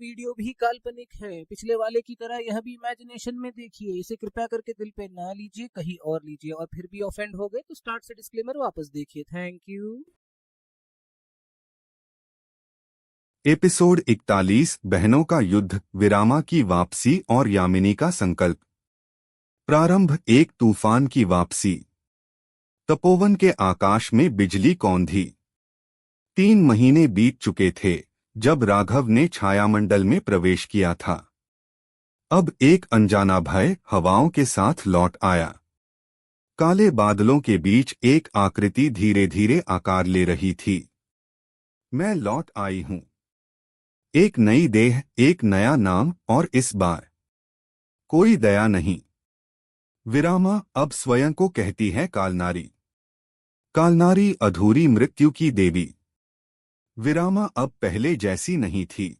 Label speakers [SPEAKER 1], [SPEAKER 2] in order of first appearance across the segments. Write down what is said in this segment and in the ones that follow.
[SPEAKER 1] Video भी काल्पनिक है। पिछले वाले की तरह यह भी इमेजिनेशन में देखिए। इसे कृपया करके दिल पे ना लीजिए, कहीं और लीजिए, और फिर भी ऑफेंड हो गए तो स्टार्ट से डिस्क्लेमर वापस देखिए। Thank you.
[SPEAKER 2] एपिसोड 41 बहनों का युद्ध, विरामा की वापसी और यामिनी का संकल्प। प्रारंभ। एक तूफान की वापसी। तपोवन के आकाश में बिजली कौंधी। 3 महीने बीत चुके थे जब राघव ने छायामंडल में प्रवेश किया था। अब एक अनजाना भय हवाओं के साथ लौट आया। काले बादलों के बीच एक आकृति धीरे धीरे आकार ले रही थी। मैं लौट आई हूं। एक नई देह, एक नया नाम, और इस बार कोई दया नहीं। विरामा अब स्वयं को कहती है कालनारी। कालनारी अधूरी मृत्यु की देवी। विरामा अब पहले जैसी नहीं थी।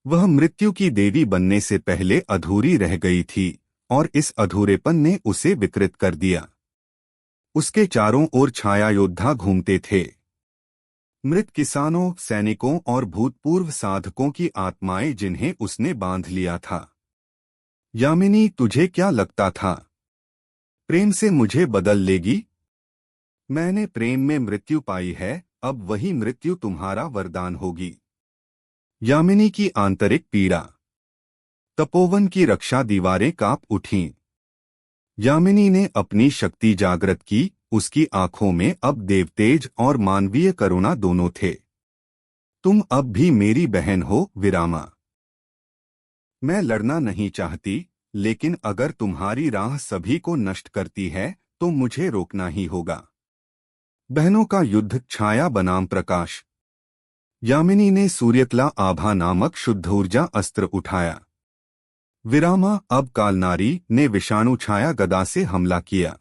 [SPEAKER 2] वह मृत्यु की देवी बनने से पहले अधूरी रह गई थी और इस अधूरेपन ने उसे विकृत कर दिया। उसके चारों ओर छाया योद्धा घूमते थे। मृत किसानों, सैनिकों और भूतपूर्व साधकों की आत्माएं जिन्हें उसने बांध लिया था। यामिनी, तुझे क्या लगता था प्रेम से मुझे बदल लेगी? मैंने प्रेम में मृत्यु पाई है, अब वही मृत्यु तुम्हारा वरदान होगी। यामिनी की आंतरिक पीड़ा। तपोवन की रक्षा दीवारें कांप उठीं। यामिनी ने अपनी शक्ति जागृत की। उसकी आंखों में अब देवतेज और मानवीय करुणा दोनों थे। तुम अब भी मेरी बहन हो, विरामा। मैं लड़ना नहीं चाहती, लेकिन अगर तुम्हारी राह सभी को नष्ट करती है तो मुझे रोकना ही होगा। बहनों का युद्ध, छाया बनाम प्रकाश। यामिनी ने सूर्यकला आभा नामक शुद्ध ऊर्जा अस्त्र उठाया। विरामा अब कालनारी ने विषाणु छाया गदा से हमला किया।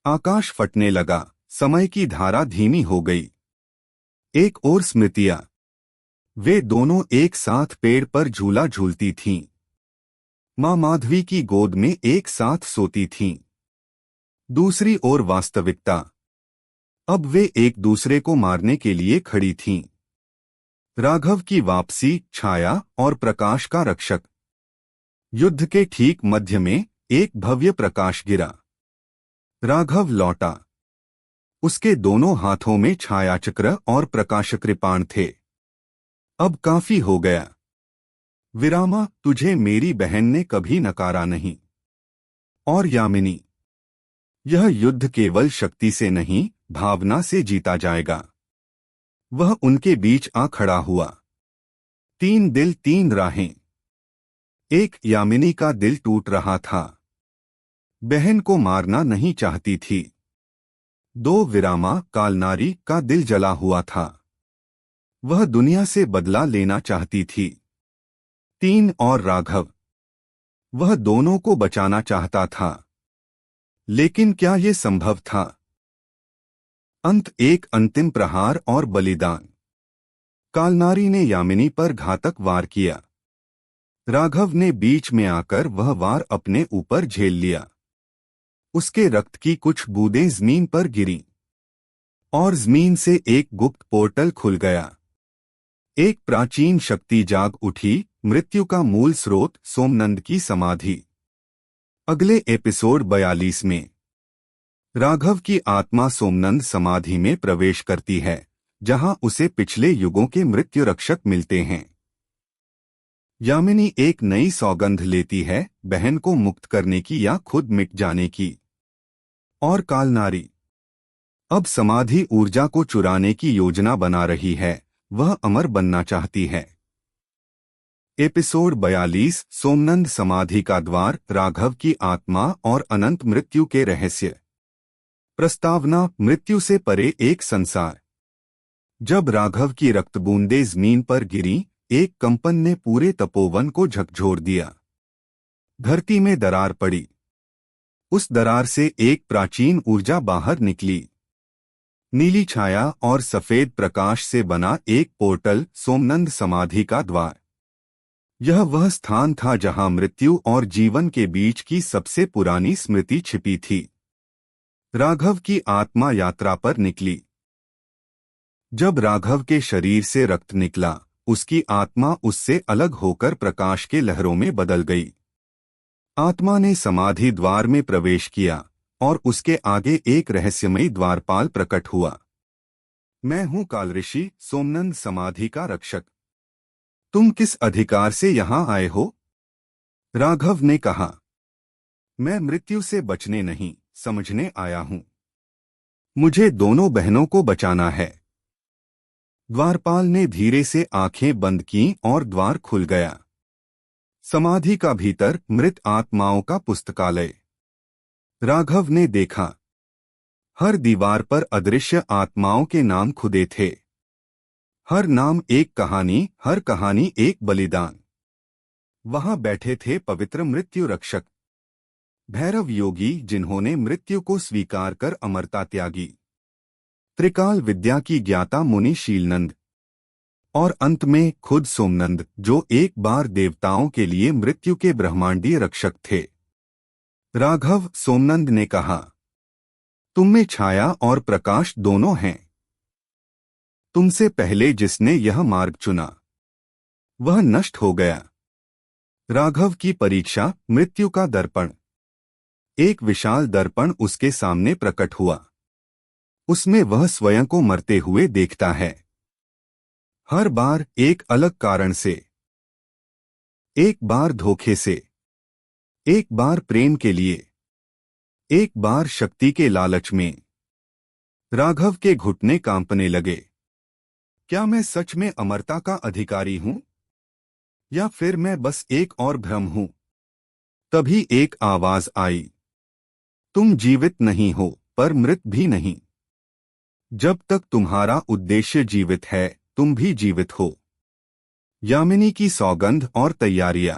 [SPEAKER 2] आकाश फटने लगा। समय की धारा धीमी हो गई। एक और स्मृतियां। वे दोनों एक साथ पेड़ पर झूला झूलती थीं। मां माधवी की गोद में एक साथ सोती थीं। दूसरी ओर वास्तविकता। अब वे एक दूसरे को मारने के लिए खड़ी थीं। राघव की वापसी, छाया और प्रकाश का रक्षक। युद्ध के ठीक मध्य में एक भव्य प्रकाश गिरा। राघव लौटा। उसके दोनों हाथों में छायाचक्र और प्रकाशकृपाण थे। अब काफी हो गया। विरामा, तुझे मेरी बहन ने कभी नकारा नहीं। और यामिनी, यह युद्ध केवल शक्ति से नहीं, भावना से जीता जाएगा। वह उनके बीच आ खड़ा हुआ। 3 दिल, 3 राहें। एक यामिनी का दिल टूट रहा था। बहन को मारना नहीं चाहती थी। 2 विरामा, कालनारी का दिल जला हुआ था। वह दुनिया से बदला लेना चाहती थी। 3 और राघव। वह दोनों को बचाना चाहता था। लेकिन क्या ये संभव था? अंत। एक अंतिम प्रहार और बलिदान। कालनारी ने यामिनी पर घातक वार किया। राघव ने बीच में आकर वह वार अपने ऊपर झेल लिया। उसके रक्त की कुछ बूंदें जमीन पर गिरीं और जमीन से एक गुप्त पोर्टल खुल गया। एक प्राचीन शक्ति जाग उठी, मृत्यु का मूल स्रोत, सोमनंद की समाधि। अगले एपिसोड 42 में राघव की आत्मा सोमनंद समाधि में प्रवेश करती है, जहां उसे पिछले युगों के मृत्यु रक्षक मिलते हैं। यामिनी एक नई सौगंध लेती है, बहन को मुक्त करने की या खुद मिट जाने की। और कालनारी अब समाधि ऊर्जा को चुराने की योजना बना रही है। वह अमर बनना चाहती है। एपिसोड 42 सोमनंद समाधि का द्वार, राघव की आत्मा और अनंत मृत्यु के रहस्य। प्रस्तावना। मृत्यु से परे एक संसार। जब राघव की रक्तबूंदें जमीन पर गिरीं, एक कंपन ने पूरे तपोवन को झकझोर दिया। धरती में दरार पड़ी। उस दरार से एक प्राचीन ऊर्जा बाहर निकली। नीली छाया और सफेद प्रकाश से बना एक पोर्टल, सोमनंद समाधि का द्वार। यह वह स्थान था जहां मृत्यु और जीवन के बीच की सबसे पुरानी स्मृति छिपी थी। राघव की आत्मा यात्रा पर निकली। जब राघव के शरीर से रक्त निकला, उसकी आत्मा उससे अलग होकर प्रकाश के लहरों में बदल गई। आत्मा ने समाधि द्वार में प्रवेश किया और उसके आगे एक रहस्यमयी द्वारपाल प्रकट हुआ। मैं हूँ काल ऋषि सोमनंद, समाधि का रक्षक। तुम किस अधिकार से यहाँ आए हो? राघव ने कहा। मैं मृत्यु से बचने नहीं, समझने आया हूँ। मुझे दोनों बहनों को बचाना है। द्वारपाल ने धीरे से आंखें बंद की और द्वार खुल गया। समाधि का भीतर मृत आत्माओं का पुस्तकालय। राघव ने देखा, हर दीवार पर अदृश्य आत्माओं के नाम खुदे थे। हर नाम एक कहानी, हर कहानी एक बलिदान। वहां बैठे थे पवित्र मृत्यु रक्षक, भैरव योगी जिन्होंने मृत्यु को स्वीकार कर अमरता त्यागी, त्रिकाल विद्या की ज्ञाता मुनि शीलनंद, और अंत में खुद सोमनंद, जो एक बार देवताओं के लिए मृत्यु के ब्रह्मांडीय रक्षक थे। राघव, सोमनंद ने कहा, तुम में छाया और प्रकाश दोनों हैं। तुमसे पहले जिसने यह मार्ग चुना वह नष्ट हो गया। राघव की परीक्षा, मृत्यु का दर्पण। एक विशाल दर्पण उसके सामने प्रकट हुआ। उसमें वह स्वयं को मरते हुए देखता है, हर बार एक अलग कारण से। एक बार धोखे से, एक बार प्रेम के लिए, एक बार शक्ति के लालच में। राघव के घुटने कांपने लगे। क्या मैं सच में अमरता का अधिकारी हूं, या फिर मैं बस एक और भ्रम हूं? तभी एक आवाज आई, तुम जीवित नहीं हो, पर मृत भी नहीं। जब तक तुम्हारा उद्देश्य जीवित है, तुम भी जीवित हो। यामिनी की सौगंध और तैयारियां।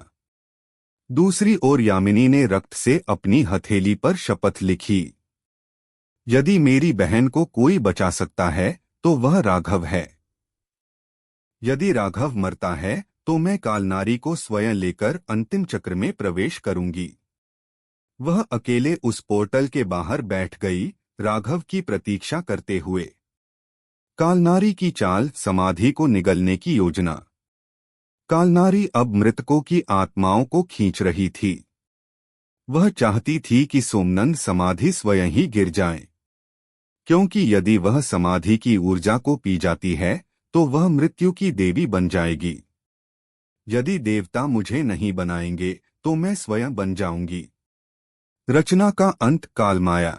[SPEAKER 2] दूसरी ओर यामिनी ने रक्त से अपनी हथेली पर शपथ लिखी, यदि मेरी बहन को कोई बचा सकता है तो वह राघव है। यदि राघव मरता है तो मैं कालनारी को स्वयं लेकर अंतिम चक्र में प्रवेश करूंगी। वह अकेले उस पोर्टल के बाहर बैठ गई, राघव की प्रतीक्षा करते हुए। कालनारी की चाल, समाधि को निगलने की योजना। कालनारी अब मृतकों की आत्माओं को खींच रही थी। वह चाहती थी कि सोमनंद समाधि स्वयं ही गिर जाए, क्योंकि यदि वह समाधि की ऊर्जा को पी जाती है तो वह मृत्यु की देवी बन जाएगी। यदि देवता मुझे नहीं बनाएंगे तो मैं स्वयं बन जाऊंगी। रचना का अंत, कालमाया।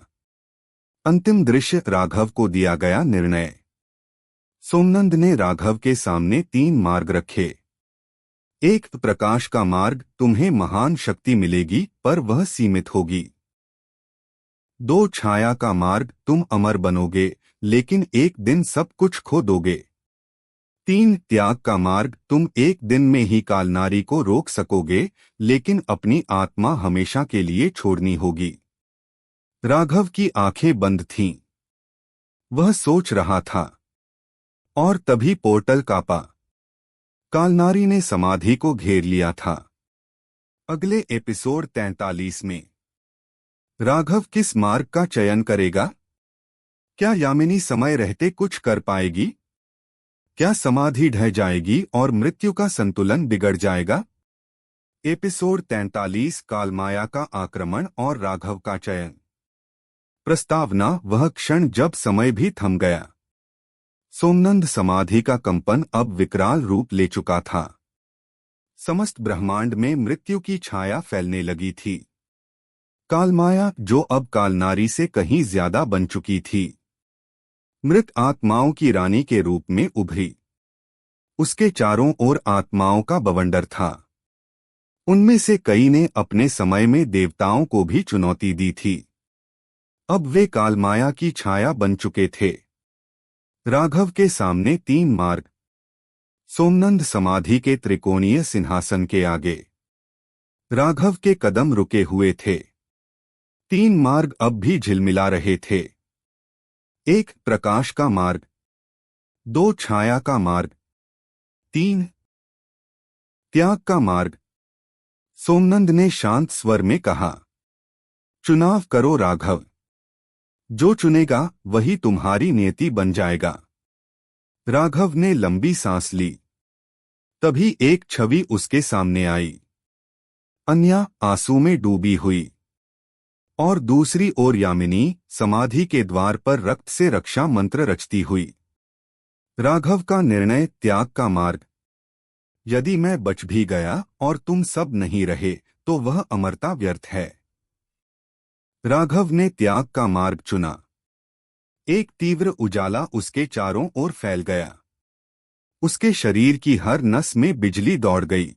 [SPEAKER 2] अंतिम दृश्य, राघव को दिया गया निर्णय। सोमनंद ने राघव के सामने 3 मार्ग रखे। एक, प्रकाश का मार्ग, तुम्हें महान शक्ति मिलेगी पर वह सीमित होगी। 2, छाया का मार्ग, तुम अमर बनोगे लेकिन एक दिन सब कुछ खो दोगे। 3, त्याग का मार्ग, तुम एक दिन में ही कालनारी को रोक सकोगे लेकिन अपनी आत्मा हमेशा के लिए छोड़नी होगी। राघव की आंखें बंद थीं। वह सोच रहा था, और तभी पोर्टल कांपा। कालनारी ने समाधि को घेर लिया था। अगले एपिसोड 43 में राघव किस मार्ग का चयन करेगा? क्या यामिनी समय रहते कुछ कर पाएगी? क्या समाधि ढह जाएगी और मृत्यु का संतुलन बिगड़ जाएगा? एपिसोड 43, कालमाया का आक्रमण और राघव का चयन। प्रस्तावना, वह क्षण जब समय भी थम गया। सोमनंद समाधि का कंपन अब विकराल रूप ले चुका था। समस्त ब्रह्मांड में मृत्यु की छाया फैलने लगी थी। कालमाया, जो अब कालनारी से कहीं ज्यादा बन चुकी थी, मृत आत्माओं की रानी के रूप में उभरी। उसके चारों ओर आत्माओं का बवंडर था। उनमें से कई ने अपने समय में देवताओं को भी चुनौती दी थी। अब वे कालमाया की छाया बन चुके थे। राघव के सामने 3 मार्ग। सोमनंद समाधि के त्रिकोणीय सिंहासन के आगे। राघव के कदम रुके हुए थे। 3 मार्ग अब भी झिलमिला रहे थे। 1, प्रकाश का मार्ग। 2, छाया का मार्ग। 3, त्याग का मार्ग। सोमनंद ने शांत स्वर में कहा, चुनाव करो राघव। जो चुनेगा वही तुम्हारी नियति बन जाएगा। राघव ने लंबी सांस ली। तभी एक छवि उसके सामने आई। अन्या आंसू में डूबी हुई और दूसरी ओर यामिनी समाधि के द्वार पर रक्त से रक्षा मंत्र रचती हुई। राघव का निर्णय, त्याग का मार्ग। यदि मैं बच भी गया और तुम सब नहीं रहे तो वह अमरता व्यर्थ है। राघव ने त्याग का मार्ग चुना। एक तीव्र उजाला उसके चारों ओर फैल गया। उसके शरीर की हर नस में बिजली दौड़ गई।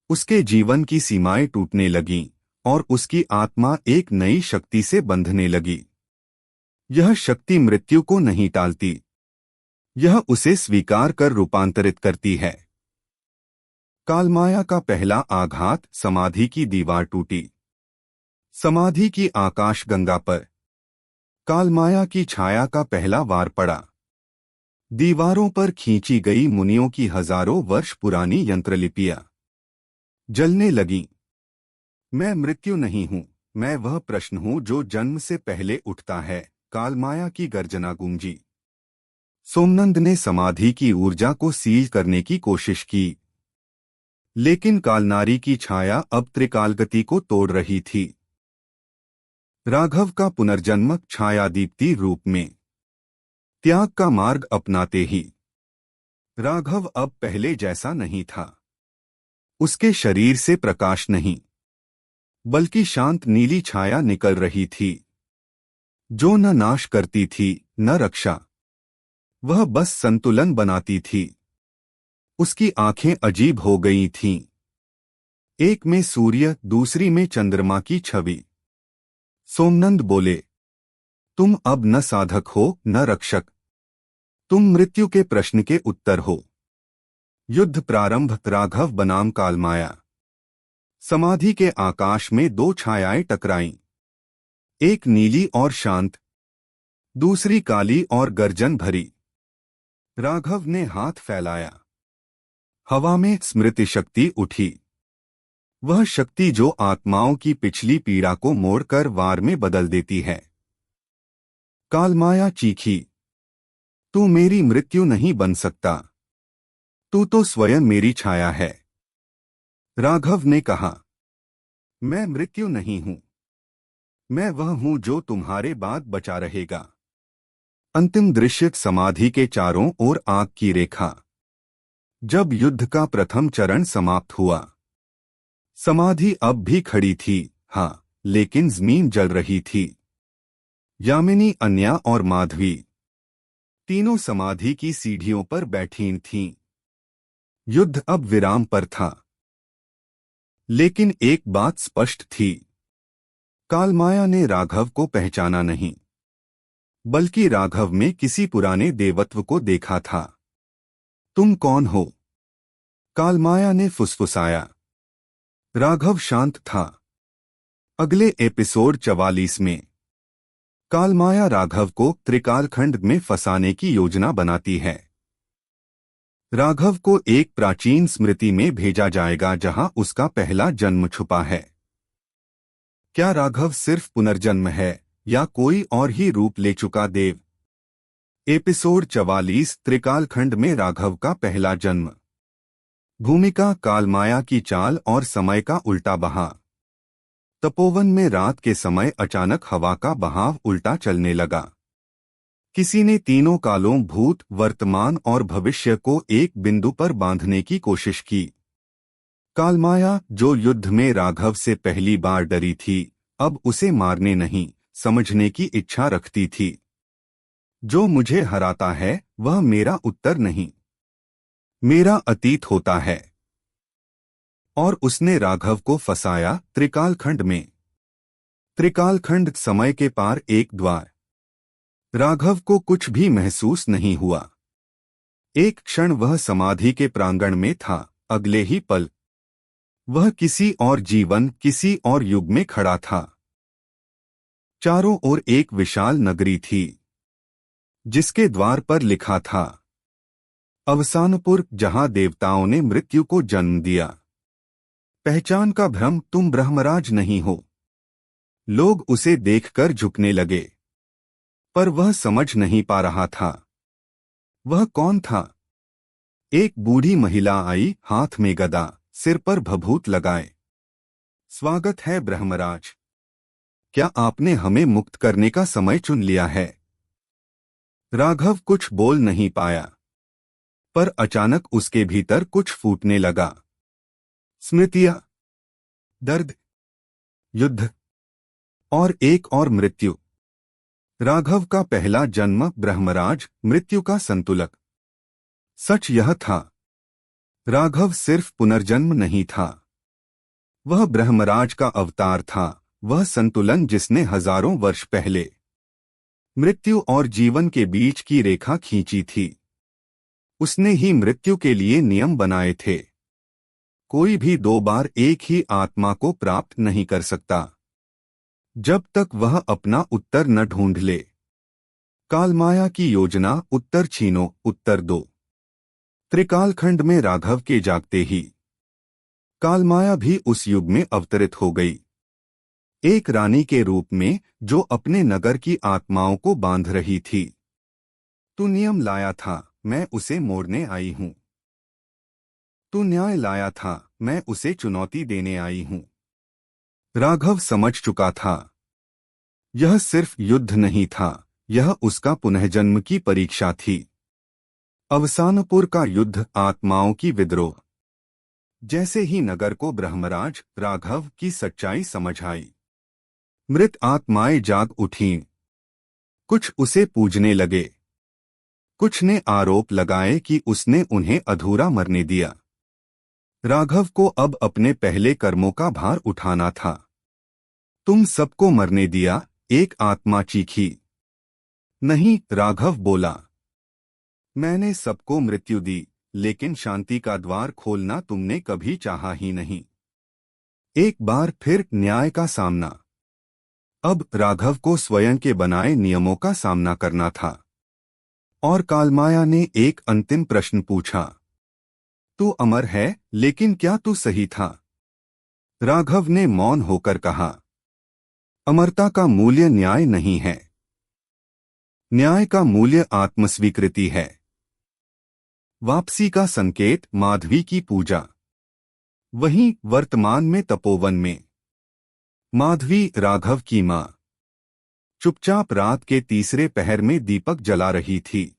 [SPEAKER 2] उसके जीवन की सीमाएं टूटने लगीं और उसकी आत्मा एक नई शक्ति से बंधने लगी। यह शक्ति मृत्यु को नहीं टालती, यह उसे स्वीकार कर रूपांतरित करती है। कालमाया का पहला आघात, समाधि की दीवार टूटी। समाधि की आकाशगंगा पर कालमाया की छाया का पहला वार पड़ा। दीवारों पर खींची गई मुनियों की हजारों वर्ष पुरानी यंत्रलिपियां जलने लगीं। मैं मृत्यु नहीं हूं, मैं वह प्रश्न हूं जो जन्म से पहले उठता है। कालमाया की गर्जना गूंजी। सोमनंद ने समाधि की ऊर्जा को सील करने की कोशिश की, लेकिन कालनारी की छाया अब त्रिकालगति को तोड़ रही थी। राघव का पुनर्जन्म छायादीप्ति रूप में। त्याग का मार्ग अपनाते ही राघव अब पहले जैसा नहीं था। उसके शरीर से प्रकाश नहीं, बल्कि शांत नीली छाया निकल रही थी, जो न नाश करती थी न रक्षा। वह बस संतुलन बनाती थी। उसकी आंखें अजीब हो गई थीं। एक में सूर्य, दूसरी में चंद्रमा की छवि। सोमनंद बोले, तुम अब न साधक हो न रक्षक, तुम मृत्यु के प्रश्न के उत्तर हो। युद्ध प्रारंभ। राघव बनाम कालमाया। समाधि के आकाश में दो छायाएं टकराईं, एक नीली और शांत, दूसरी काली और गर्जन भरी। राघव ने हाथ फैलाया। हवा में स्मृति शक्ति उठी, वह शक्ति जो आत्माओं की पिछली पीड़ा को मोड़कर वार में बदल देती है। कालमाया चीखी, तू मेरी मृत्यु नहीं बन सकता, तू तो स्वयं मेरी छाया है। राघव ने कहा, मैं मृत्यु नहीं हूं, मैं वह हूं जो तुम्हारे बाद बचा रहेगा। अंतिम दृश्य, समाधि के चारों ओर आग की रेखा। जब युद्ध का प्रथम चरण समाप्त हुआ, समाधि अब भी खड़ी थी, हाँ, लेकिन जमीन जल रही थी। यामिनी, अन्या और माधवी तीनों समाधि की सीढ़ियों पर बैठी थीं। युद्ध अब विराम पर था, लेकिन एक बात स्पष्ट थी। कालमाया ने राघव को पहचाना नहीं, बल्कि राघव में किसी पुराने देवत्व को देखा था। तुम कौन हो? कालमाया ने फुसफुसाया। राघव शांत था। अगले एपिसोड 44 में कालमाया राघव को त्रिकालखंड में फंसाने की योजना बनाती है। राघव को एक प्राचीन स्मृति में भेजा जाएगा जहां उसका पहला जन्म छुपा है। क्या राघव सिर्फ पुनर्जन्म है या कोई और ही रूप ले चुका देव? एपिसोड 44, त्रिकालखंड में राघव का पहला जन्म। भूमिका, कालमाया की चाल और समय का उल्टा बहाव। तपोवन में रात के समय अचानक हवा का बहाव उल्टा चलने लगा। किसी ने तीनों कालों, भूत, वर्तमान और भविष्य को एक बिंदु पर बांधने की कोशिश की। कालमाया, जो युद्ध में राघव से पहली बार डरी थी, अब उसे मारने नहीं, समझने की इच्छा रखती थी। जो मुझे हराता है वह मेरा उत्तर नहीं, मेरा अतीत होता है। और उसने राघव को फंसाया त्रिकालखंड में। त्रिकालखंड, समय के पार एक द्वार। राघव को कुछ भी महसूस नहीं हुआ। एक क्षण वह समाधि के प्रांगण में था, अगले ही पल वह किसी और जीवन, किसी और युग में खड़ा था। चारों ओर एक विशाल नगरी थी, जिसके द्वार पर लिखा था अवसानपुर, जहां देवताओं ने मृत्यु को जन्म दिया। पहचान का भ्रम, तुम ब्रह्मराज नहीं हो। लोग उसे देखकर झुकने लगे, पर वह समझ नहीं पा रहा था। वह कौन था? एक बूढ़ी महिला आई, हाथ में गदा, सिर पर भभूत लगाए। स्वागत है ब्रह्मराज। क्या आपने हमें मुक्त करने का समय चुन लिया है? राघव कुछ बोल नहीं पाया, पर अचानक उसके भीतर कुछ फूटने लगा। स्मृतियां, दर्द, युद्ध और एक और मृत्यु। राघव का पहला जन्म ब्रह्मराज, मृत्यु का संतुलक। सच यह था, राघव सिर्फ पुनर्जन्म नहीं था, वह ब्रह्मराज का अवतार था, वह संतुलन जिसने हजारों वर्ष पहले मृत्यु और जीवन के बीच की रेखा खींची थी। उसने ही मृत्यु के लिए नियम बनाए थे। कोई भी दो बार एक ही आत्मा को प्राप्त नहीं कर सकता जब तक वह अपना उत्तर न ढूंढ ले। कालमाया की योजना, उत्तर छीनो, उत्तर दो। त्रिकालखंड में राघव के जागते ही कालमाया भी उस युग में अवतरित हो गई, एक रानी के रूप में जो अपने नगर की आत्माओं को बांध रही थी। तू नियम लाया था, मैं उसे मोड़ने आई हूं। तू न्याय लाया था, मैं उसे चुनौती देने आई हूं। राघव समझ चुका था, यह सिर्फ युद्ध नहीं था, यह उसका पुनर्जन्म की परीक्षा थी। अवसानपुर का युद्ध, आत्माओं की विद्रोह। जैसे ही नगर को ब्रह्मराज राघव की सच्चाई समझ आई, मृत आत्माएं जाग उठीं। कुछ उसे पूजने लगे, कुछ ने आरोप लगाए कि उसने उन्हें अधूरा मरने दिया। राघव को अब अपने पहले कर्मों का भार उठाना था। तुम सबको मरने दिया, एक आत्मा चीखी। नहीं, राघव बोला, मैंने सबको मृत्यु दी, लेकिन शांति का द्वार खोलना तुमने कभी चाहा ही नहीं। एक बार फिर न्याय का सामना। अब राघव को स्वयं के बनाए नियमों का सामना करना था। और कालमाया ने एक अंतिम प्रश्न पूछा, तू अमर है, लेकिन क्या तू सही था? राघव ने मौन होकर कहा, अमरता का मूल्य न्याय नहीं है, न्याय का मूल्य आत्मस्वीकृति है। वापसी का संकेत, माधवी की पूजा। वहीं वर्तमान में तपोवन में माधवी, राघव की मां, चुपचाप रात के तीसरे पहर में दीपक जला रही थी।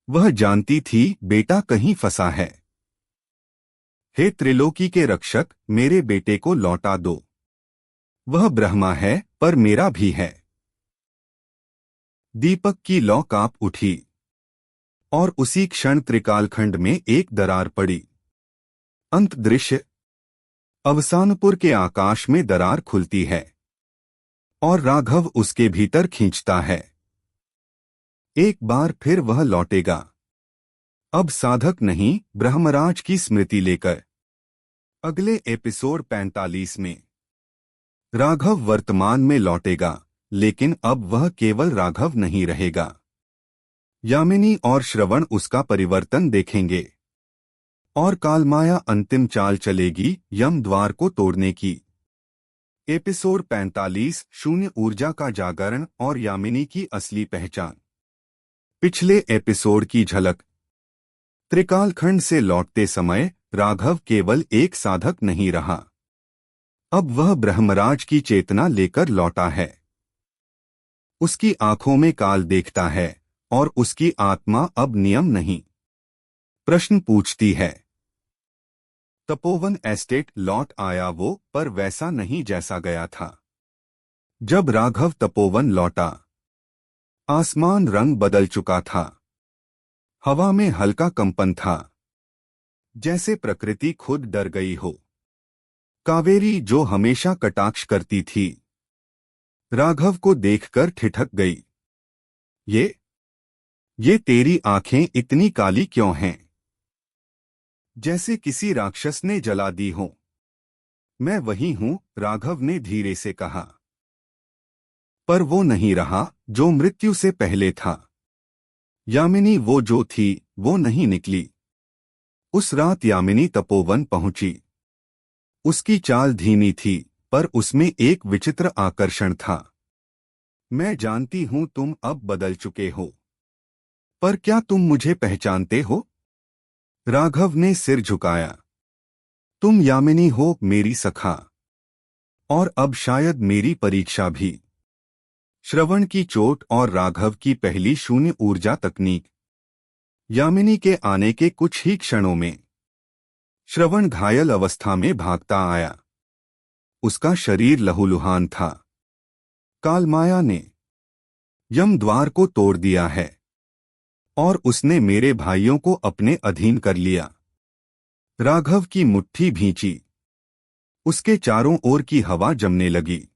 [SPEAKER 2] वह जानती थी बेटा कहीं फंसा है। हे त्रिलोकी के रक्षक, मेरे बेटे को लौटा दो। वह ब्रह्मा है, पर मेरा भी है। दीपक की लौ कांप उठी और उसी क्षण त्रिकालखंड में एक दरार पड़ी। अंत दृश्य, अवसानपुर के आकाश में दरार खुलती है और राघव उसके भीतर खींचता है। एक बार फिर वह लौटेगा, अब साधक नहीं, ब्रह्मराज की स्मृति लेकर। अगले एपिसोड 45 में राघव वर्तमान में लौटेगा, लेकिन अब वह केवल राघव नहीं रहेगा। यामिनी और श्रवण उसका परिवर्तन देखेंगे और कालमाया अंतिम चाल चलेगी यम द्वार को तोड़ने की। एपिसोड 45, शून्य ऊर्जा का जागरण और यामिनी की असली पहचान। पिछले एपिसोड की झलक। त्रिकालखंड से लौटते समय राघव केवल एक साधक नहीं रहा, अब वह ब्रह्मराज की चेतना लेकर लौटा है। उसकी आंखों में काल देखता है और उसकी आत्मा अब नियम नहीं, प्रश्न पूछती है। तपोवन एस्टेट लौट आया वो, पर वैसा नहीं जैसा गया था। जब राघव तपोवन लौटा, आसमान रंग बदल चुका था। हवा में हल्का कंपन था, जैसे प्रकृति खुद डर गई हो। कावेरी, जो हमेशा कटाक्ष करती थी, राघव को देखकर ठिठक गई। ये तेरी आंखें इतनी काली क्यों हैं? जैसे किसी राक्षस ने जला दी हो। मैं वही हूं, राघव ने धीरे से कहा। पर वो नहीं रहा जो मृत्यु से पहले था। यामिनी, वो जो थी, वो नहीं निकली। उस रात यामिनी तपोवन पहुंची। उसकी चाल धीमी थी, पर उसमें एक विचित्र आकर्षण था। मैं जानती हूं तुम अब बदल चुके हो, पर क्या तुम मुझे पहचानते हो? राघव ने सिर झुकाया। तुम यामिनी हो मेरी सखा, और अब शायद मेरी परीक्षा भी। श्रवण की चोट और राघव की पहली शून्य ऊर्जा तकनीक। यामिनी के आने के कुछ ही क्षणों में श्रवण घायल अवस्था में भागता आया। उसका शरीर लहूलुहान था। कालमाया ने यम द्वार को तोड़ दिया है और उसने मेरे भाइयों को अपने अधीन कर लिया। राघव की मुट्ठी भींची। उसके चारों ओर की हवा जमने लगी।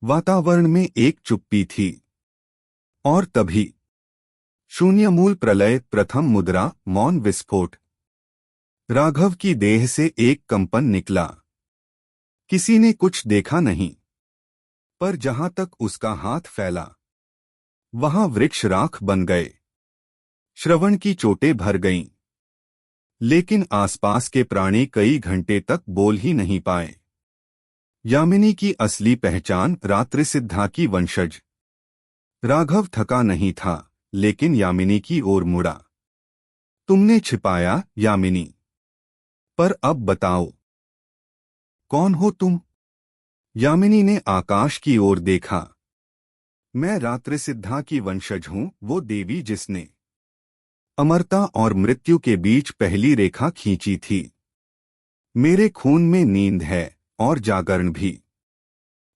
[SPEAKER 2] वातावरण में एक चुप्पी थी। और तभी शून्यमूल प्रलय, प्रथम मुद्रा, मौन विस्फोट। राघव की देह से एक कंपन निकला। किसी ने कुछ देखा नहीं, पर जहां तक उसका हाथ फैला वहां वृक्ष राख बन गए। श्रवण की चोटें भर गईं, लेकिन आसपास के प्राणी कई घंटे तक बोल ही नहीं पाए। यामिनी की असली पहचान, रात्रिसिद्धा की वंशज। राघव थका नहीं था, लेकिन यामिनी की ओर मुड़ा। तुमने छिपाया यामिनी, पर अब बताओ, कौन हो तुम? यामिनी ने आकाश की ओर देखा। मैं रात्रिसिद्धा की वंशज हूं, वो देवी जिसने अमरता और मृत्यु के बीच पहली रेखा खींची थी। मेरे खून में नींद है और जागरण भी।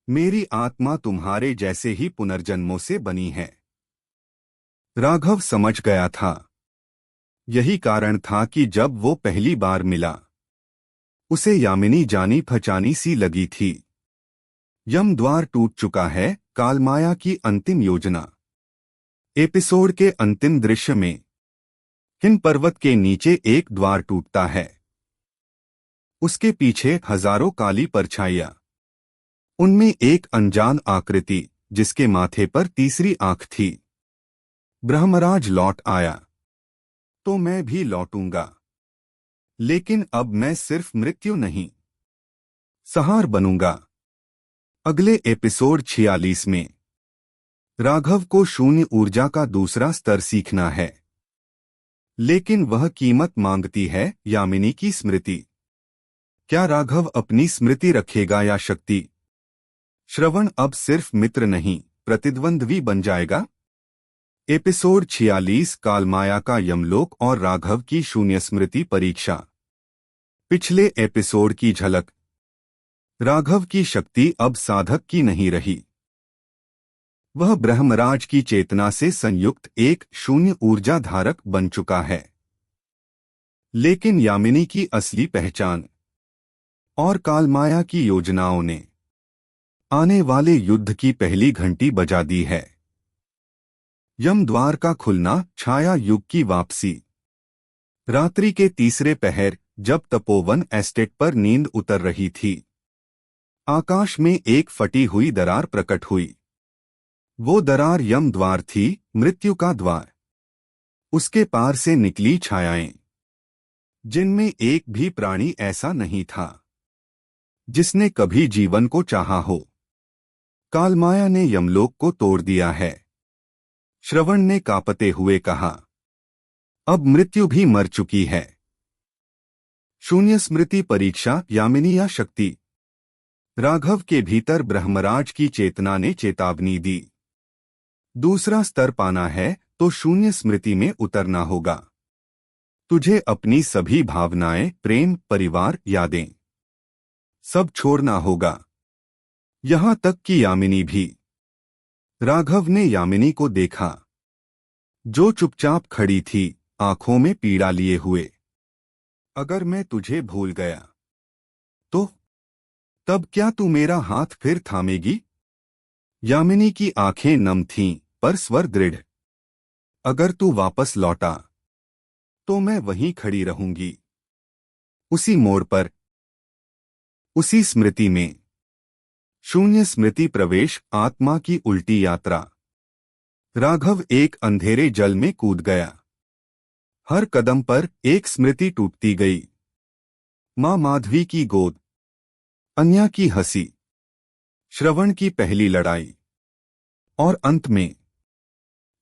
[SPEAKER 2] मेरी आत्मा तुम्हारे जैसे ही पुनर्जन्मों से बनी है। राघव समझ गया था। यही कारण था कि जब वो पहली बार मिला, उसे यामिनी जानी पहचानी सी लगी थी। यम द्वार टूट चुका है, कालमाया की अंतिम योजना। एपिसोड के अंतिम दृश्य में हिन पर्वत के नीचे एक द्वार टूटता है। उसके पीछे हजारों काली परछाइयां। उनमें एक अनजान आकृति, जिसके माथे पर तीसरी आंख थी। ब्रह्मराज लौट आया, तो मैं भी लौटूंगा। लेकिन अब मैं सिर्फ मृत्यु नहीं, संहार बनूंगा। अगले एपिसोड 46 में राघव को शून्य ऊर्जा का दूसरा स्तर सीखना है, लेकिन वह कीमत मांगती है यामिनी की स्मृति। क्या राघव अपनी स्मृति रखेगा या शक्ति? श्रवण अब सिर्फ मित्र नहीं, प्रतिद्वंद्वी बन जाएगा। एपिसोड 46, कालमाया का यमलोक और राघव की शून्य स्मृति परीक्षा। पिछले एपिसोड की झलक। राघव की शक्ति अब साधक की नहीं रही। वह ब्रह्मराज की चेतना से संयुक्त एक शून्य ऊर्जा धारक बन चुका है। लेकिन यामिनी की असली पहचान और कालमाया की योजनाओं ने आने वाले युद्ध की पहली घंटी बजा दी है। यम द्वार का खुलना, छाया युग की वापसी। रात्रि के तीसरे पहर, जब तपोवन एस्टेट पर नींद उतर रही थी, आकाश में एक फटी हुई दरार प्रकट हुई। वो दरार यम द्वार थी, मृत्यु का द्वार। उसके पार से निकली छायाएं, जिनमें एक भी प्राणी ऐसा नहीं था जिसने कभी जीवन को चाहा हो। कालमाया ने यमलोक को तोड़ दिया है। श्रवण ने कांपते हुए कहा, अब मृत्यु भी मर चुकी है। शून्य स्मृति परीक्षा, यामिनी या शक्ति। राघव के भीतर ब्रह्मराज की चेतना ने चेतावनी दी। दूसरा स्तर पाना है तो शून्य स्मृति में उतरना होगा। तुझे अपनी सभी भावनाएं, प्रेम, परिवार, यादें, सब छोड़ना होगा, यहां तक कि यामिनी भी। राघव ने यामिनी को देखा, जो चुपचाप खड़ी थी, आंखों में पीड़ा लिए हुए। अगर मैं तुझे भूल गया तो तब क्या तू मेरा हाथ फिर थामेगी? यामिनी की आंखें नम थीं, पर स्वर दृढ़। अगर तू वापस लौटा तो मैं वहीं खड़ी रहूंगी, उसी मोड़ पर, उसी स्मृति में। शून्य स्मृति प्रवेश, आत्मा की उल्टी यात्रा। राघव एक अंधेरे जल में कूद गया। हर कदम पर एक स्मृति टूटती गई। मां माधवी की गोद, अन्या की हंसी, श्रवण की पहली लड़ाई, और अंत में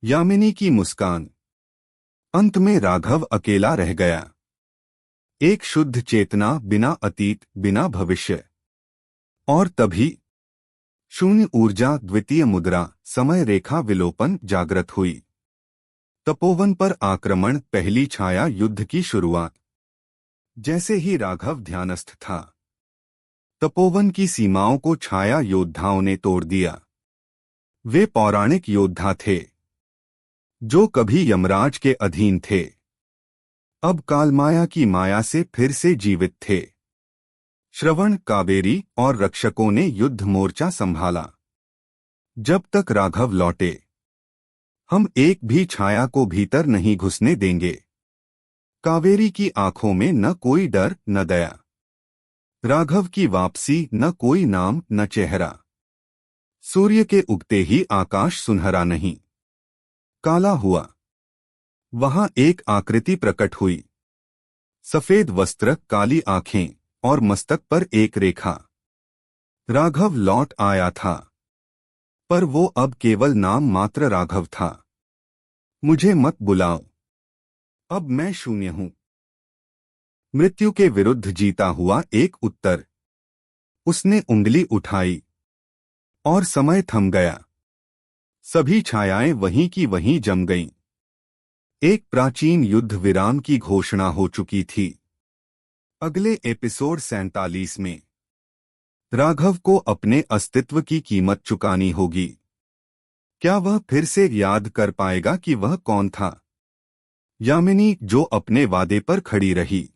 [SPEAKER 2] यामिनी की मुस्कान। अंत में राघव अकेला रह गया। एक शुद्ध चेतना, बिना अतीत, बिना भविष्य। और तभी शून्य ऊर्जा, द्वितीय मुद्रा, समय रेखा विलोपन जागृत हुई। तपोवन पर आक्रमण, पहली छाया, युद्ध की शुरुआत। जैसे ही राघव ध्यानस्थ था, तपोवन की सीमाओं को छाया योद्धाओं ने तोड़ दिया। वे पौराणिक योद्धा थे जो कभी यमराज के अधीन थे, अब कालमाया की माया से फिर से जीवित थे। श्रवण, कावेरी और रक्षकों ने युद्ध मोर्चा संभाला। जब तक राघव लौटे, हम एक भी छाया को भीतर नहीं घुसने देंगे। कावेरी की आंखों में न कोई डर न दया। राघव की वापसी, न कोई नाम न चेहरा। सूर्य के उगते ही आकाश सुनहरा नहीं, काला हुआ। वहां एक आकृति प्रकट हुई, सफेद वस्त्र, काली आंखें और मस्तक पर एक रेखा। राघव लौट आया था, पर वो अब केवल नाम मात्र राघव था। मुझे मत बुलाओ, अब मैं शून्य हूं। मृत्यु के विरुद्ध जीता हुआ एक उत्तर। उसने उंगली उठाई और समय थम गया। सभी छायाएं वहीं की वहीं जम गईं। एक प्राचीन युद्ध विराम की घोषणा हो चुकी थी। अगले एपिसोड 47 में राघव को अपने अस्तित्व की कीमत चुकानी होगी। क्या वह फिर से याद कर पाएगा कि वह कौन था? यामिनी जो अपने वादे पर खड़ी रही,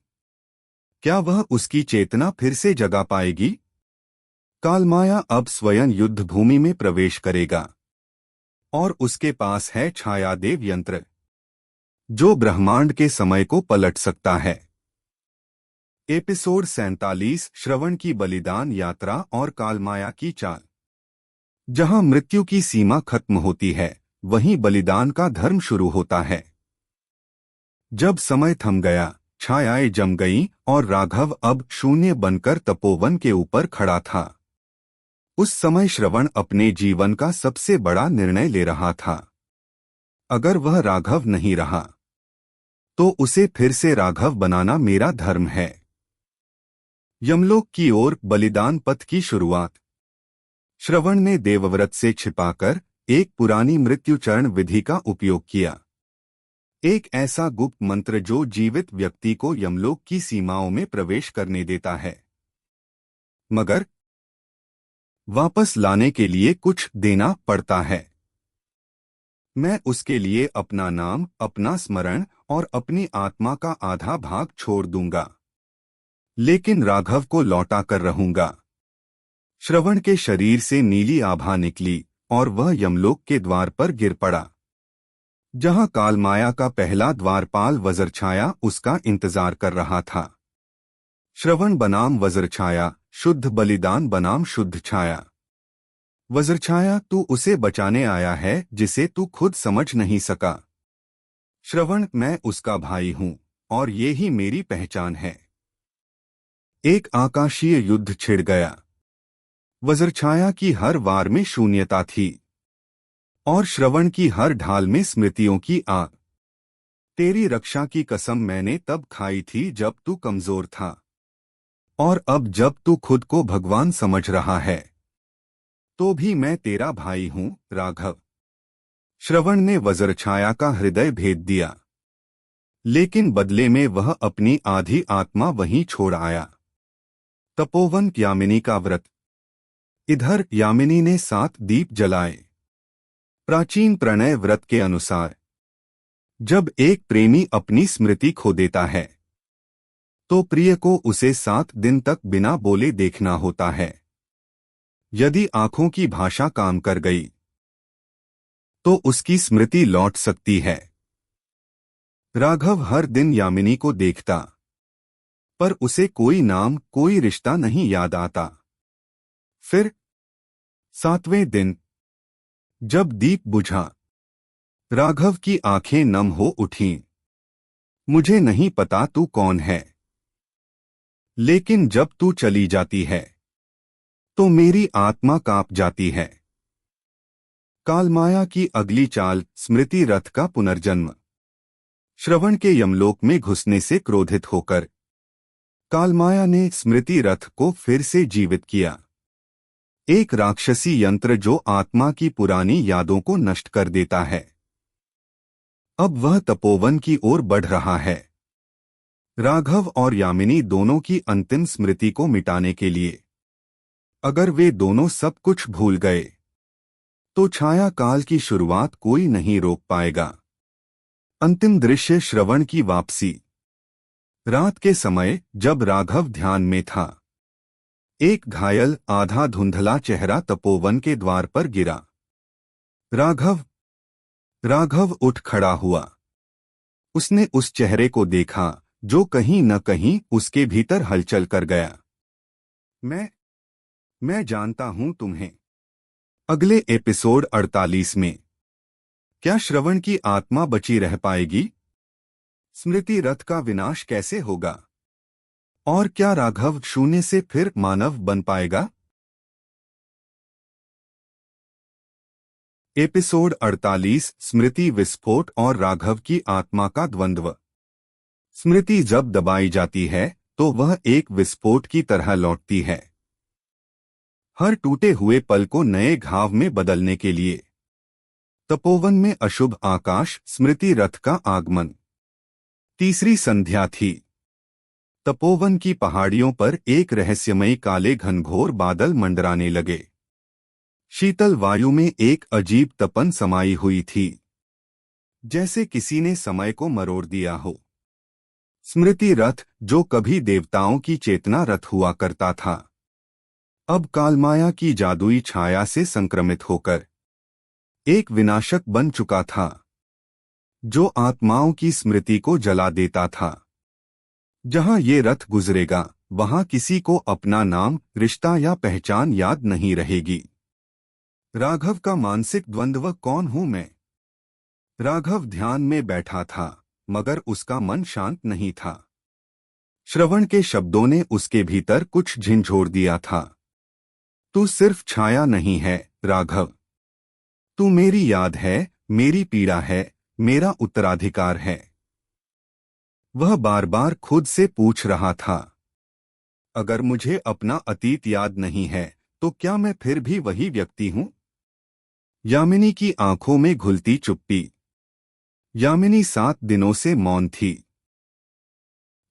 [SPEAKER 2] क्या वह उसकी चेतना फिर से जगा पाएगी? कालमाया अब स्वयं युद्ध भूमि में प्रवेश करेगा और उसके पास है छायादेव यंत्र, जो ब्रह्मांड के समय को पलट सकता है। एपिसोड 47, श्रवण की बलिदान यात्रा और कालमाया की चाल। जहां मृत्यु की सीमा खत्म होती है, वहीं बलिदान का धर्म शुरू होता है। जब समय थम गया, छायाएं जम गईं और राघव अब शून्य बनकर तपोवन के ऊपर खड़ा था। उस समय श्रवण अपने जीवन का सबसे बड़ा निर्णय ले रहा था। अगर वह राघव नहीं रहा, तो उसे फिर से राघव बनाना मेरा धर्म है। यमलोक की ओर बलिदान पथ की शुरुआत। श्रवण ने देवव्रत से छिपाकर एक पुरानी मृत्युचरण विधि का उपयोग किया। एक ऐसा गुप्त मंत्र जो जीवित व्यक्ति को यमलोक की सीमाओं में प्रवेश करने देता है, मगर वापस लाने के लिए कुछ देना पड़ता है। मैं उसके लिए अपना नाम, अपना स्मरण और अपनी आत्मा का आधा भाग छोड़ दूंगा, लेकिन राघव को लौटा कर रहूंगा। श्रवण के शरीर से नीली आभा निकली और वह यमलोक के द्वार पर गिर पड़ा, जहां कालमाया का पहला द्वारपाल वज्रछाया उसका इंतजार कर रहा था। श्रवण बनाम वज्रछाया, शुद्ध बलिदान बनाम शुद्ध छाया। वज्रछाया, तू उसे बचाने आया है जिसे तू खुद समझ नहीं सका। श्रवण, मैं उसका भाई हूं और ये ही मेरी पहचान है। एक आकाशीय युद्ध छिड़ गया। वज्रछाया की हर वार में शून्यता थी और श्रवण की हर ढाल में स्मृतियों की आग। तेरी रक्षा की कसम मैंने तब खाई थी जब तू कमजोर था, और अब जब तू खुद को भगवान समझ रहा है, तो भी मैं तेरा भाई हूं, राघव। श्रवण ने वज्रछाया का हृदय भेद दिया, लेकिन बदले में वह अपनी आधी आत्मा वहीं छोड़ आया। तपोवन, यामिनी का व्रत। इधर यामिनी ने 7 दीप जलाए। प्राचीन प्रणय व्रत के अनुसार, जब एक प्रेमी अपनी स्मृति खो देता है, तो प्रिय को उसे 7 दिन तक बिना बोले देखना होता है। यदि आंखों की भाषा काम कर गई, तो उसकी स्मृति लौट सकती है। राघव हर दिन यामिनी को देखता, पर उसे कोई नाम, कोई रिश्ता नहीं याद आता। फिर 7वें दिन, जब दीप बुझा, राघव की आंखें नम हो उठीं। मुझे नहीं पता तू कौन है, लेकिन जब तू चली जाती है, तो मेरी आत्मा कांप जाती है। कालमाया की अगली चाल, स्मृति रथ का पुनर्जन्म। श्रवण के यमलोक में घुसने से क्रोधित होकर कालमाया ने स्मृति रथ को फिर से जीवित किया। एक राक्षसी यंत्र जो आत्मा की पुरानी यादों को नष्ट कर देता है। अब वह तपोवन की ओर बढ़ रहा है, राघव और यामिनी दोनों की अंतिम स्मृति को मिटाने के लिए। अगर वे दोनों सब कुछ भूल गए तो छाया काल की शुरुआत कोई नहीं रोक पाएगा। अंतिम दृश्य श्रवण की वापसी। रात के समय जब राघव ध्यान में था, एक घायल आधा धुंधला चेहरा तपोवन के द्वार पर गिरा। राघव उठ खड़ा हुआ। उसने उस चेहरे को देखा जो कहीं न कहीं उसके भीतर हलचल कर गया। मैं जानता हूं तुम्हें। अगले एपिसोड 48 में क्या श्रवण की आत्मा बची रह पाएगी? स्मृति रथ का विनाश कैसे होगा? और क्या राघव शून्य से फिर मानव बन पाएगा? एपिसोड 48 स्मृति विस्फोट और राघव की आत्मा का द्वंद्व। स्मृति जब दबाई जाती है तो वह एक विस्फोट की तरह लौटती है, हर टूटे हुए पल को नए घाव में बदलने के लिए। तपोवन में अशुभ आकाश, स्मृति रथ का आगमन। तीसरी संध्या थी। तपोवन की पहाड़ियों पर एक रहस्यमयी काले घनघोर बादल मंडराने लगे। शीतल वायु में एक अजीब तपन समाई हुई थी, जैसे किसी ने समय को मरोड़ दिया हो। स्मृति रथ, जो कभी देवताओं की चेतना रथ हुआ करता था, अब कालमाया की जादुई छाया से संक्रमित होकर एक विनाशक बन चुका था, जो आत्माओं की स्मृति को जला देता था। जहां ये रथ गुजरेगा, वहां किसी को अपना नाम, रिश्ता या पहचान याद नहीं रहेगी। राघव का मानसिक द्वंद्व। कौन हूं मैं? राघव ध्यान में बैठा था, मगर उसका मन शांत नहीं था। श्रवण के शब्दों ने उसके भीतर कुछ झिंझोर दिया था। तू सिर्फ छाया नहीं है राघव, तू मेरी याद है, मेरी पीड़ा है, मेरा उत्तराधिकार है। वह बार बार खुद से पूछ रहा था, अगर मुझे अपना अतीत याद नहीं है तो क्या मैं फिर भी वही व्यक्ति हूं? यामिनी की आंखों में घुलती चुप्पी। यामिनी 7 दिनों से मौन थी।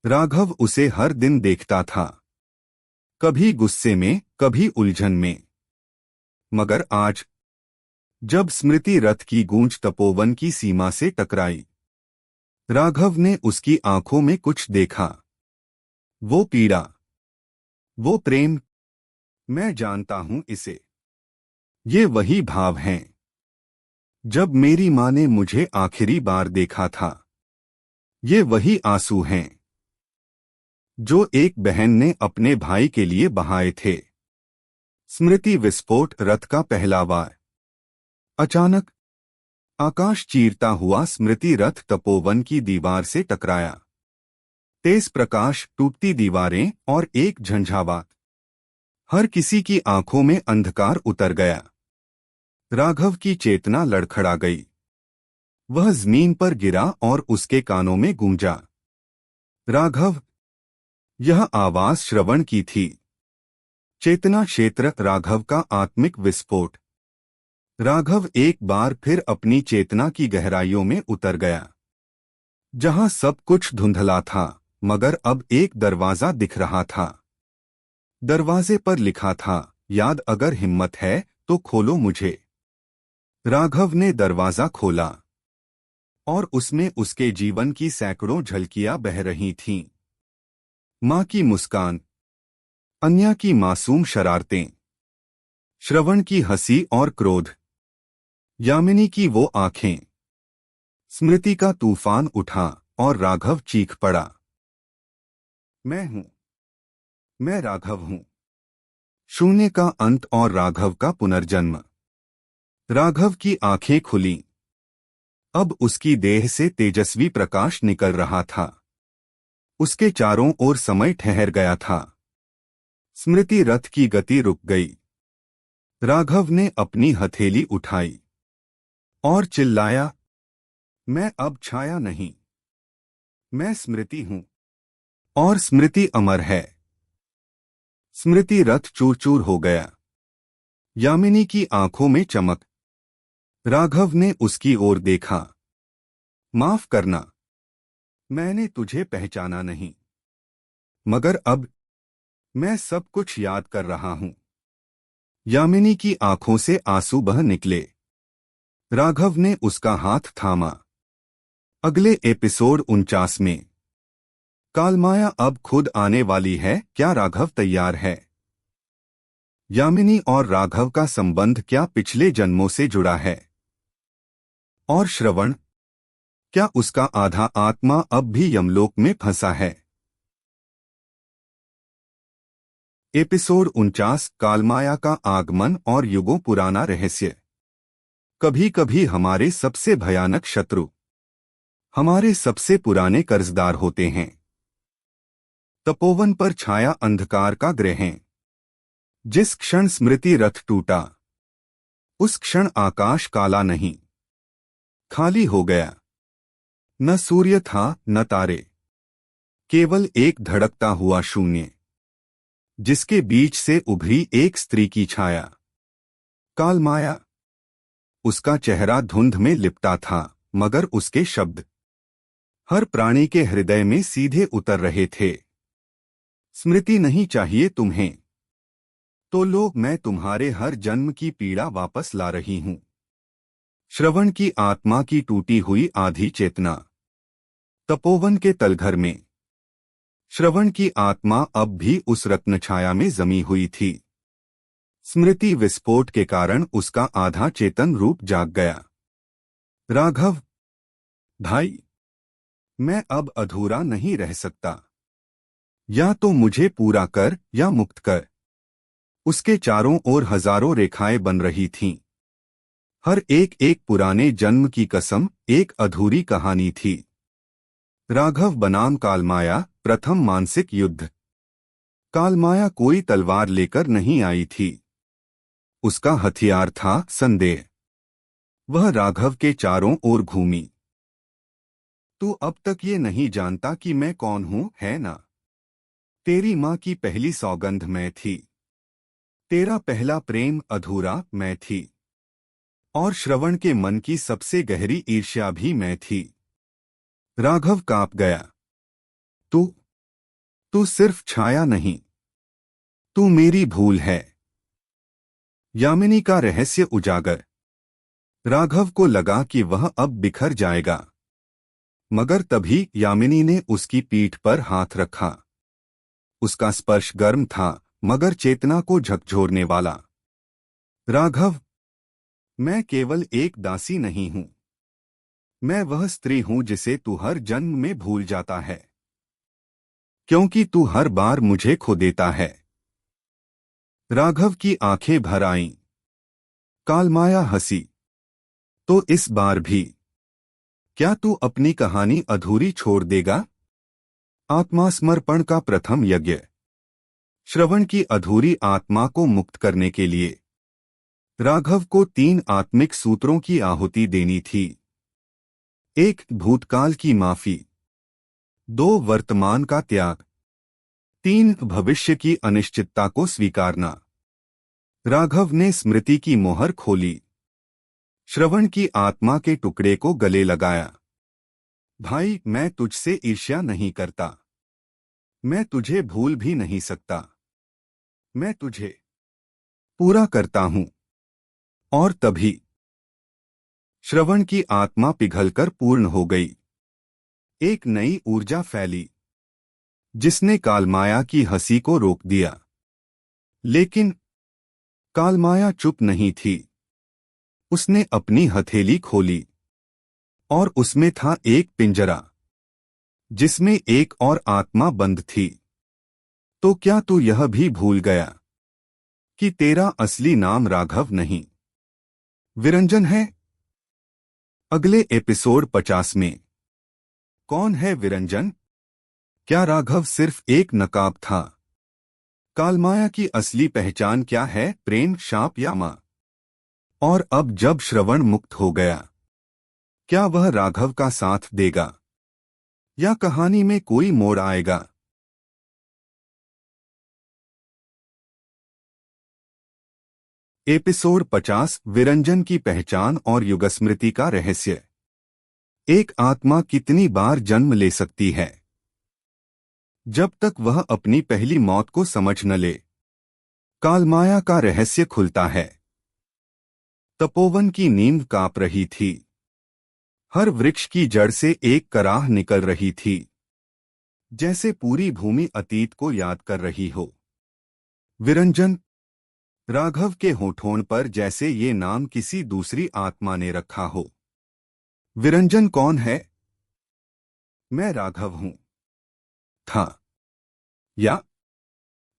[SPEAKER 2] राघव उसे हर दिन देखता था, कभी गुस्से में, कभी उलझन में। मगर आज, जब स्मृति रथ की गूंज तपोवन की सीमा से टकराई, राघव ने उसकी आंखों में कुछ देखा। वो पीड़ा, वो प्रेम। मैं जानता हूं इसे। ये वही भाव हैं जब मेरी मां ने मुझे आखिरी बार देखा था। ये वही आंसू हैं जो एक बहन ने अपने भाई के लिए बहाए थे। स्मृति विस्फोट। रथ का पहला वार। अचानक आकाश चीरता हुआ स्मृति रथ तपोवन की दीवार से टकराया। तेज प्रकाश, टूटती दीवारें और एक झंझावात। हर किसी की आंखों में अंधकार उतर गया। राघव की चेतना लड़खड़ा गई। वह जमीन पर गिरा और उसके कानों में गूंजा, राघव। यह आवाज श्रवण की थी। चेतना क्षेत्र। राघव का आत्मिक विस्फोट। राघव एक बार फिर अपनी चेतना की गहराइयों में उतर गया, जहां सब कुछ धुंधला था, मगर अब एक दरवाजा दिख रहा था। दरवाजे पर लिखा था, याद, अगर हिम्मत है तो खोलो मुझे। राघव ने दरवाजा खोला और उसमें उसके जीवन की सैकड़ों झलकियां बह रही थीं। मां की मुस्कान, अन्या की मासूम शरारतें, श्रवण की हंसी और क्रोध, यामिनी की वो आंखें। स्मृति का तूफान उठा और राघव चीख पड़ा, मैं हूं, मैं राघव हूं। शून्य का अंत और राघव का पुनर्जन्म। राघव की आंखें खुलीं। अब उसकी देह से तेजस्वी प्रकाश निकल रहा था। उसके चारों ओर समय ठहर गया था। स्मृति रथ की गति रुक गई। राघव ने अपनी हथेली उठाई और चिल्लाया, मैं अब छाया नहीं, मैं स्मृति हूं। और स्मृति अमर है। स्मृति रथ चूर चूर हो गया। यामिनी की आंखों में चमक। राघव ने उसकी ओर देखा। माफ करना, मैंने तुझे पहचाना नहीं, मगर अब मैं सब कुछ याद कर रहा हूं। यामिनी की आंखों से आंसू बह निकले। राघव ने उसका हाथ थामा। अगले एपिसोड 49 में कालमाया अब खुद आने वाली है। क्या राघव तैयार है? यामिनी और राघव का संबंध क्या पिछले जन्मों से जुड़ा है? और श्रवण, क्या उसका आधा आत्मा अब भी यमलोक में फंसा है? एपिसोड 49 कालमाया का आगमन और युगों पुराना रहस्य। कभी कभी हमारे सबसे भयानक शत्रु हमारे सबसे पुराने कर्जदार होते हैं। तपोवन पर छाया अंधकार का ग्रहण। जिस क्षण स्मृति रथ टूटा, उस क्षण आकाश काला नहीं, खाली हो गया। न सूर्य था न तारे, केवल एक धड़कता हुआ शून्य, जिसके बीच से उभरी एक स्त्री की छाया। कालमाया। उसका चेहरा धुंध में लिपटा था, मगर उसके शब्द हर प्राणी के हृदय में सीधे उतर रहे थे। स्मृति नहीं चाहिए तुम्हें तो लो, मैं तुम्हारे हर जन्म की पीड़ा वापस ला रही हूं। श्रवण की आत्मा की टूटी हुई आधी चेतना। तपोवन के तलघर में श्रवण की आत्मा अब भी उस रत्नछाया में जमी हुई थी। स्मृति विस्फोट के कारण उसका आधा चेतन रूप जाग गया। राघव भाई, मैं अब अधूरा नहीं रह सकता। या तो मुझे पूरा कर या मुक्त कर। उसके चारों ओर हजारों रेखाएं बन रही थीं। हर एक एक पुराने जन्म की कसम, एक अधूरी कहानी थी। राघव बनाम कालमाया, प्रथम मानसिक युद्ध। कालमाया कोई तलवार लेकर नहीं आई थी। उसका हथियार था संदेह। वह राघव के चारों ओर घूमी। तू अब तक ये नहीं जानता कि मैं कौन हूं, है ना? तेरी मां की पहली सौगंध मैं थी। तेरा पहला प्रेम अधूरा मैं थी। और श्रवण के मन की सबसे गहरी ईर्ष्या भी मैं थी। राघव कांप गया। तू सिर्फ छाया नहीं, तू मेरी भूल है। यामिनी का रहस्य उजागर। राघव को लगा कि वह अब बिखर जाएगा, मगर तभी यामिनी ने उसकी पीठ पर हाथ रखा। उसका स्पर्श गर्म था, मगर चेतना को झकझोरने वाला। राघव, मैं केवल एक दासी नहीं हूं। मैं वह स्त्री हूं जिसे तू हर जन्म में भूल जाता है, क्योंकि तू हर बार मुझे खो देता है। राघव की आंखें भर आईं। कालमाया हंसी। तो इस बार भी क्या तू अपनी कहानी अधूरी छोड़ देगा? आत्मासमर्पण का प्रथम यज्ञ। श्रवण की अधूरी आत्मा को मुक्त करने के लिए राघव को 3 आत्मिक सूत्रों की आहुति देनी थी। 1 भूतकाल की माफी, 2 वर्तमान का त्याग, 3 भविष्य की अनिश्चितता को स्वीकारना। राघव ने स्मृति की मोहर खोली। श्रवण की आत्मा के टुकड़े को गले लगाया। भाई, मैं तुझसे ईर्ष्या नहीं करता। मैं तुझे भूल भी नहीं सकता। मैं तुझे पूरा करता हूं। और तभी श्रवण की आत्मा पिघलकर पूर्ण हो गई। एक नई ऊर्जा फैली, जिसने कालमाया की हंसी को रोक दिया। लेकिन कालमाया चुप नहीं थी। उसने अपनी हथेली खोली, और उसमें था एक पिंजरा, जिसमें एक और आत्मा बंद थी। तो क्या तू यह भी भूल गया कि तेरा असली नाम राघव नहीं, विरंजन है? अगले एपिसोड 50 में कौन है विरंजन? क्या राघव सिर्फ एक नकाब था? कालमाया की असली पहचान क्या है, प्रेम, शाप या मां? और अब जब श्रवण मुक्त हो गया, क्या वह राघव का साथ देगा, या कहानी में कोई मोड़ आएगा? एपिसोड 50 विरंजन की पहचान और युगस्मृति का रहस्य। एक आत्मा कितनी बार जन्म ले सकती है? जब तक वह अपनी पहली मौत को समझ न ले। कालमाया का रहस्य खुलता है। तपोवन की नींव कांप रही थी। हर वृक्ष की जड़ से एक कराह निकल रही थी, जैसे पूरी भूमि अतीत को याद कर रही हो। विरंजन। राघव के होठों पर जैसे ये नाम किसी दूसरी आत्मा ने रखा हो। विरंजन कौन है? मैं राघव हूं। था या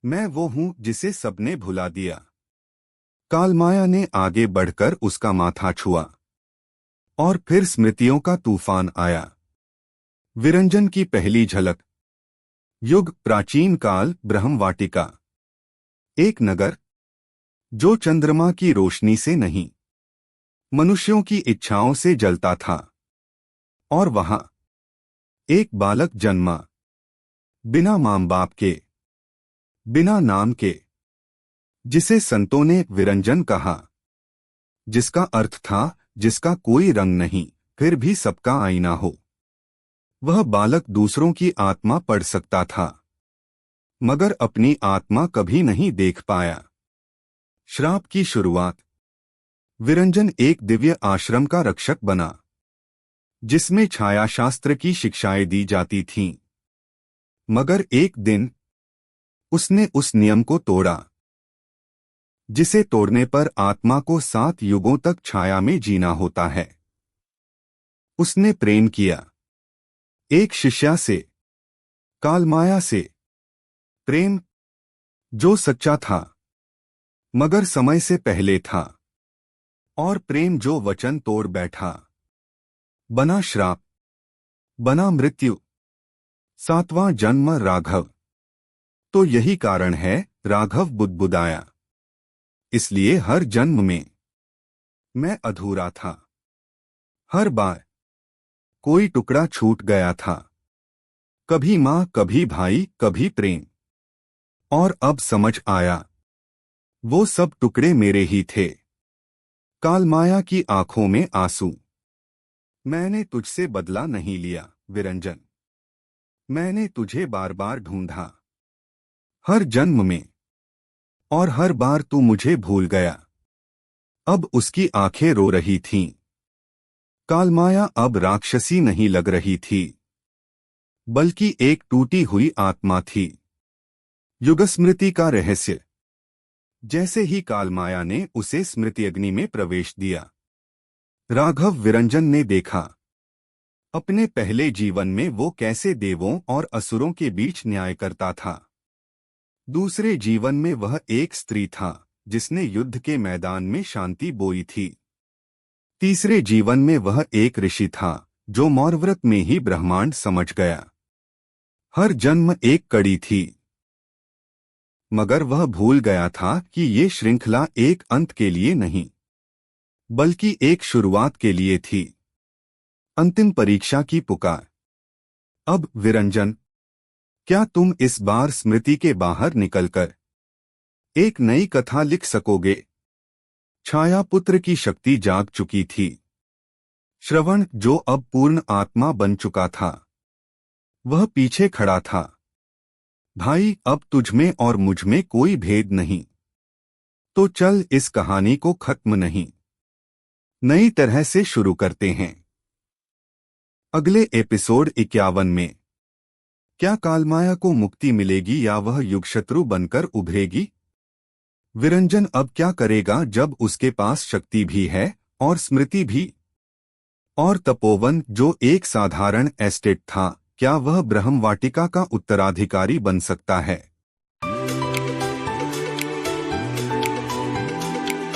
[SPEAKER 2] मैं वो हूं जिसे सबने भुला दिया? कालमाया ने आगे बढ़कर उसका माथा छुआ और फिर स्मृतियों का तूफान आया। विरंजन की पहली झलक। युग प्राचीन काल, ब्रह्मवाटिका। एक नगर जो चंद्रमा की रोशनी से नहीं, मनुष्यों की इच्छाओं से जलता था। और वहां एक बालक जन्मा, बिना मां बाप के, बिना नाम के, जिसे संतों ने विरंजन कहा, जिसका अर्थ था जिसका कोई रंग नहीं, फिर भी सबका आईना हो। वह बालक दूसरों की आत्मा पढ़ सकता था, मगर अपनी आत्मा कभी नहीं देख पाया। श्राप की शुरुआत। विरंजन एक दिव्य आश्रम का रक्षक बना, जिसमें छायाशास्त्र की शिक्षाएं दी जाती थीं। मगर एक दिन उसने उस नियम को तोड़ा, जिसे तोड़ने पर आत्मा को 7 युगों तक छाया में जीना होता है। उसने प्रेम किया, एक शिष्या से, कालमाया से। प्रेम जो सच्चा था, मगर समय से पहले था। और प्रेम जो वचन तोड़ बैठा, बना श्राप, बना मृत्यु। 7वां जन्म राघव। तो यही कारण है राघव बुदबुदाया। इसलिए हर जन्म में मैं अधूरा था। हर बार कोई टुकड़ा छूट गया था, कभी मां, कभी भाई, कभी प्रेम। और अब समझ आया, वो सब टुकड़े मेरे ही थे। कालमाया की आंखों में आंसू। मैंने तुझसे बदला नहीं लिया विरंजन। मैंने तुझे बार बार ढूंढा, हर जन्म में, और हर बार तू मुझे भूल गया। अब उसकी आंखें रो रही थीं। कालमाया अब राक्षसी नहीं लग रही थी, बल्कि एक टूटी हुई आत्मा थी। युगस्मृति का रहस्य। जैसे ही कालमाया ने उसे स्मृति अग्नि में प्रवेश दिया, राघव विरंजन ने देखा अपने पहले जीवन में वो कैसे देवों और असुरों के बीच न्याय करता था। दूसरे जीवन में वह एक स्त्री था जिसने युद्ध के मैदान में शांति बोई थी। तीसरे जीवन में वह एक ऋषि था जो मौरव्रत में ही ब्रह्मांड समझ गया। हर जन्म एक कड़ी थी, मगर वह भूल गया था कि ये श्रृंखला एक अंत के लिए नहीं, बल्कि एक शुरुआत के लिए थी। अंतिम परीक्षा की पुकार। अब विरंजन, क्या तुम इस बार स्मृति के बाहर निकलकर एक नई कथा लिख सकोगे? छायापुत्र की शक्ति जाग चुकी थी। श्रवण, जो अब पूर्ण आत्मा बन चुका था, वह पीछे खड़ा था। भाई, अब तुझमें और मुझमें कोई भेद नहीं। तो चल इस कहानी को खत्म नहीं, नई तरह से शुरू करते हैं। अगले एपिसोड 51 में क्या कालमाया को मुक्ति मिलेगी या वह युगशत्रु बनकर उभरेगी? विरंजन अब क्या करेगा जब उसके पास शक्ति भी है और स्मृति भी? और तपोवन, जो एक साधारण एस्टेट था, क्या वह ब्रह्मवाटिका का उत्तराधिकारी बन सकता है?